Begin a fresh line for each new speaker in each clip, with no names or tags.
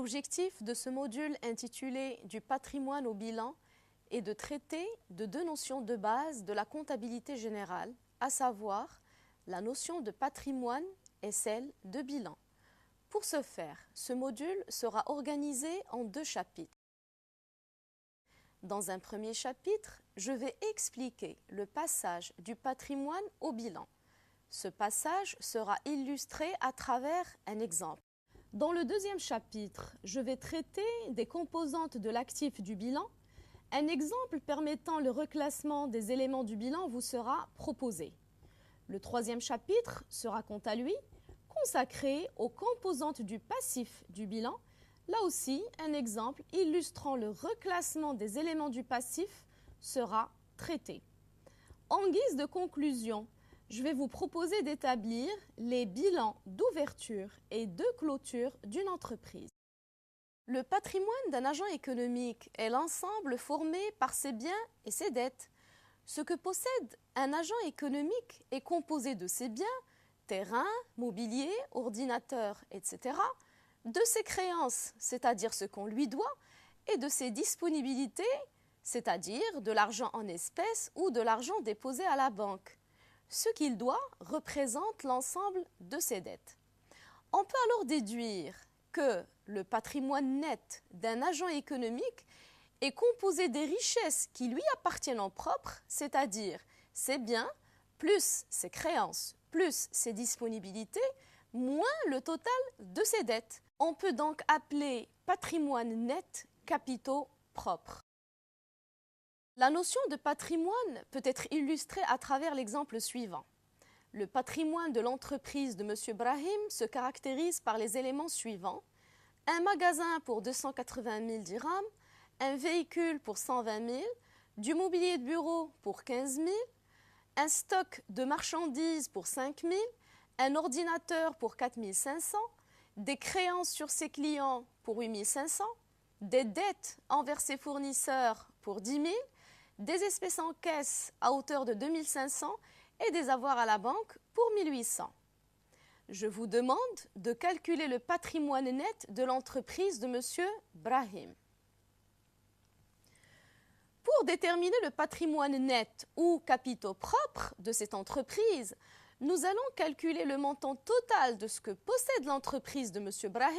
L'objectif de ce module intitulé « Du patrimoine au bilan » est de traiter de deux notions de base de la comptabilité générale, à savoir la notion de patrimoine et celle de bilan. Pour ce faire, ce module sera organisé en deux chapitres. Dans un premier chapitre, je vais expliquer le passage du patrimoine au bilan. Ce passage sera illustré à travers un exemple. Dans le deuxième chapitre, je vais traiter des composantes de l'actif du bilan. Un exemple permettant le reclassement des éléments du bilan vous sera proposé. Le troisième chapitre sera quant à lui consacré aux composantes du passif du bilan. Là aussi, un exemple illustrant le reclassement des éléments du passif sera traité. En guise de conclusion, je vais vous proposer d'établir les bilans d'ouverture et de clôture d'une entreprise. Le patrimoine d'un agent économique est l'ensemble formé par ses biens et ses dettes. Ce que possède un agent économique est composé de ses biens, terrain, mobilier, ordinateur, etc., de ses créances, c'est-à-dire ce qu'on lui doit, et de ses disponibilités, c'est-à-dire de l'argent en espèces ou de l'argent déposé à la banque. Ce qu'il doit représente l'ensemble de ses dettes. On peut alors déduire que le patrimoine net d'un agent économique est composé des richesses qui lui appartiennent en propre, c'est-à-dire ses biens, plus ses créances, plus ses disponibilités, moins le total de ses dettes. On peut donc appeler patrimoine net capitaux propres. La notion de patrimoine peut être illustrée à travers l'exemple suivant. Le patrimoine de l'entreprise de M. Brahim se caractérise par les éléments suivants. Un magasin pour 280 000 dirhams, un véhicule pour 120 000, du mobilier de bureau pour 15 000, un stock de marchandises pour 5 000, un ordinateur pour 4 500, des créances sur ses clients pour 8 500, des dettes envers ses fournisseurs pour 10 000, des espèces en caisse à hauteur de 2 500 et des avoirs à la banque pour 1 800. Je vous demande de calculer le patrimoine net de l'entreprise de M. Brahim. Pour déterminer le patrimoine net ou capitaux propres de cette entreprise, nous allons calculer le montant total de ce que possède l'entreprise de M. Brahim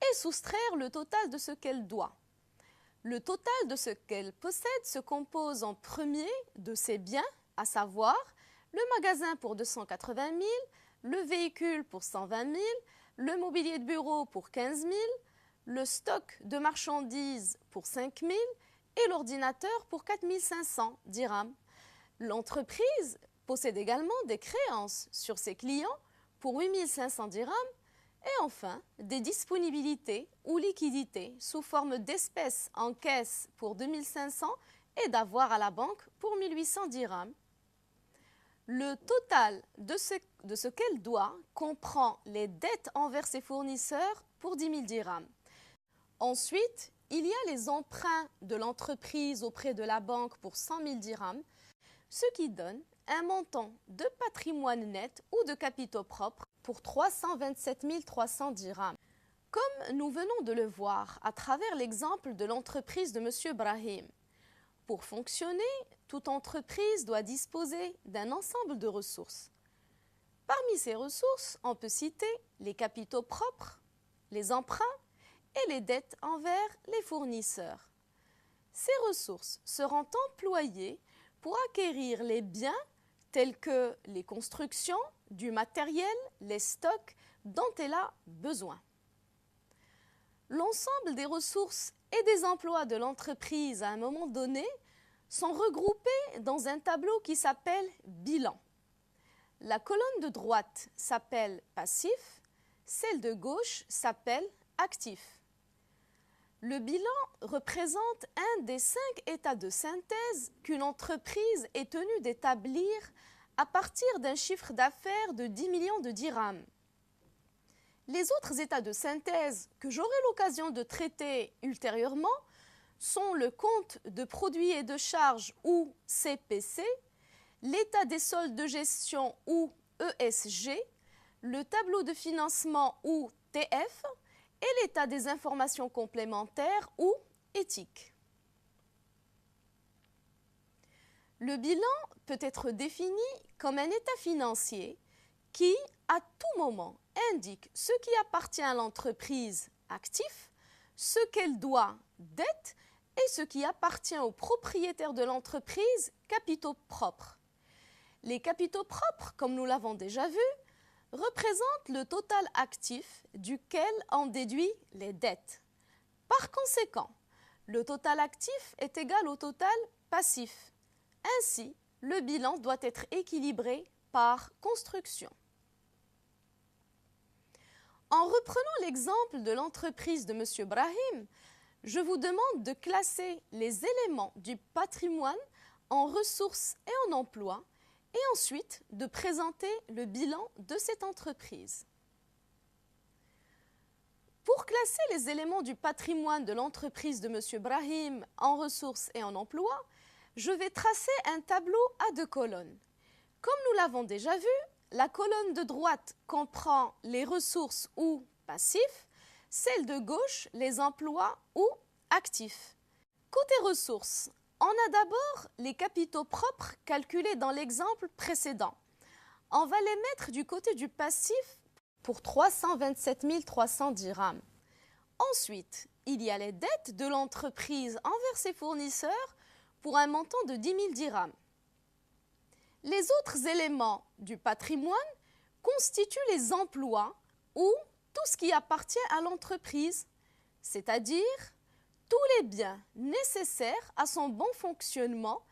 et soustraire le total de ce qu'elle doit. Le total de ce qu'elle possède se compose en premier de ses biens, à savoir le magasin pour 280 000, le véhicule pour 120 000, le mobilier de bureau pour 15 000, le stock de marchandises pour 5 000 et l'ordinateur pour 4 500 dirhams. L'entreprise possède également des créances sur ses clients pour 8 500 dirhams et enfin des disponibilités ou liquidités sous forme d'espèces en caisse pour 2 500 et d'avoirs à la banque pour 1 800 dirhams. Le total de ce qu'elle doit comprend les dettes envers ses fournisseurs pour 10 000 dirhams. Ensuite, il y a les emprunts de l'entreprise auprès de la banque pour 100 000 dirhams, ce qui donne un montant de patrimoine net ou de capitaux propres pour 327 300 dirhams. Comme nous venons de le voir à travers l'exemple de l'entreprise de M. Brahim, pour fonctionner, toute entreprise doit disposer d'un ensemble de ressources. Parmi ces ressources, on peut citer les capitaux propres, les emprunts et les dettes envers les fournisseurs. Ces ressources seront employées pour acquérir les biens tels que les constructions, du matériel, les stocks dont elle a besoin. L'ensemble des ressources et des emplois de l'entreprise à un moment donné sont regroupés dans un tableau qui s'appelle bilan. La colonne de droite s'appelle passif, celle de gauche s'appelle actif. Le bilan représente un des 5 états de synthèse qu'une entreprise est tenue d'établir à partir d'un chiffre d'affaires de 10 millions de dirhams. Les autres états de synthèse que j'aurai l'occasion de traiter ultérieurement sont le compte de produits et de charges ou CPC, l'état des soldes de gestion ou ESG, le tableau de financement ou TF et l'état des informations complémentaires ou éthiques. Le bilan peut être défini comme un état financier qui, à tout moment, indique ce qui appartient à l'entreprise, actif, ce qu'elle doit, dette, et ce qui appartient aux propriétaires de l'entreprise, capitaux propres. Les capitaux propres, comme nous l'avons déjà vu, représentent le total actif duquel on déduit les dettes. Par conséquent, le total actif est égal au total passif. Ainsi, le bilan doit être équilibré par construction. En reprenant l'exemple de l'entreprise de M. Brahim, je vous demande de classer les éléments du patrimoine en ressources et en emplois et ensuite de présenter le bilan de cette entreprise. Pour classer les éléments du patrimoine de l'entreprise de M. Brahim en ressources et en emplois, je vais tracer un tableau à 2 colonnes. Comme nous l'avons déjà vu, la colonne de droite comprend les ressources ou passifs, celle de gauche les emplois ou actifs. Côté ressources, on a d'abord les capitaux propres calculés dans l'exemple précédent. On va les mettre du côté du passif pour 327 300 dirhams. Ensuite, il y a les dettes de l'entreprise envers ses fournisseurs pour un montant de 10 000 dirhams. Les autres éléments du patrimoine constituent les emplois ou tout ce qui appartient à l'entreprise, c'est-à-dire tous les biens nécessaires à son bon fonctionnement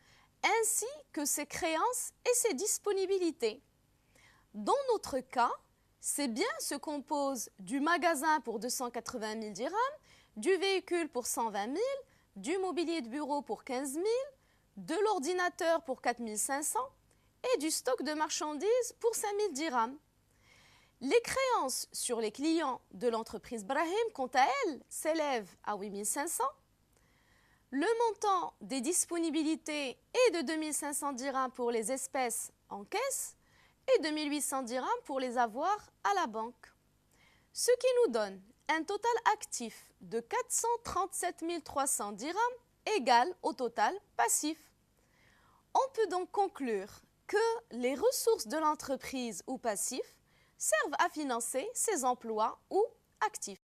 ainsi que ses créances et ses disponibilités. Dans notre cas, ces biens se composent du magasin pour 280 000 dirhams, du véhicule pour 120 000, du mobilier de bureau pour 15 000, de l'ordinateur pour 4 500 et du stock de marchandises pour 5 000 dirhams. Les créances sur les clients de l'entreprise Brahim, quant à elles, s'élèvent à 8 500. Le montant des disponibilités est de 2 500 dirhams pour les espèces en caisse et de 1 800 dirhams pour les avoirs à la banque. Ce qui nous donne un total actif de 437 300 dirhams égal au total passif. On peut donc conclure que les ressources de l'entreprise ou passifs servent à financer ses emplois ou actifs.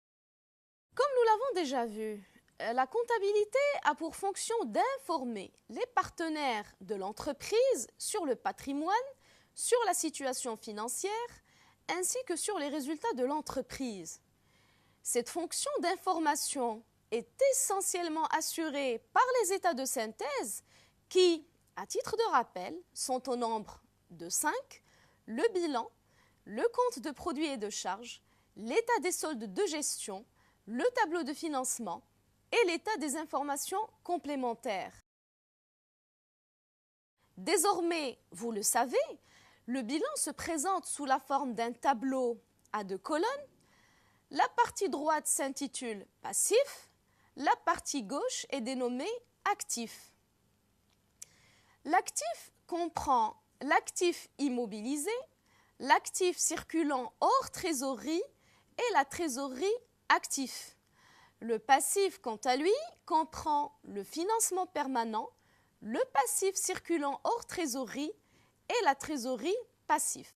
Comme nous l'avons déjà vu, la comptabilité a pour fonction d'informer les partenaires de l'entreprise sur le patrimoine, sur la situation financière, ainsi que sur les résultats de l'entreprise. Cette fonction d'information est essentiellement assurée par les états de synthèse qui, à titre de rappel, sont au nombre de 5, le bilan, le compte de produits et de charges, l'état des soldes de gestion, le tableau de financement et l'état des informations complémentaires. Désormais, vous le savez, le bilan se présente sous la forme d'un tableau à 2 colonnes. La partie droite s'intitule « Passif », la partie gauche est dénommée « Actif ». L'actif comprend l'actif immobilisé, l'actif circulant hors trésorerie et la trésorerie actif. Le passif, quant à lui, comprend le financement permanent, le passif circulant hors trésorerie et la trésorerie passif.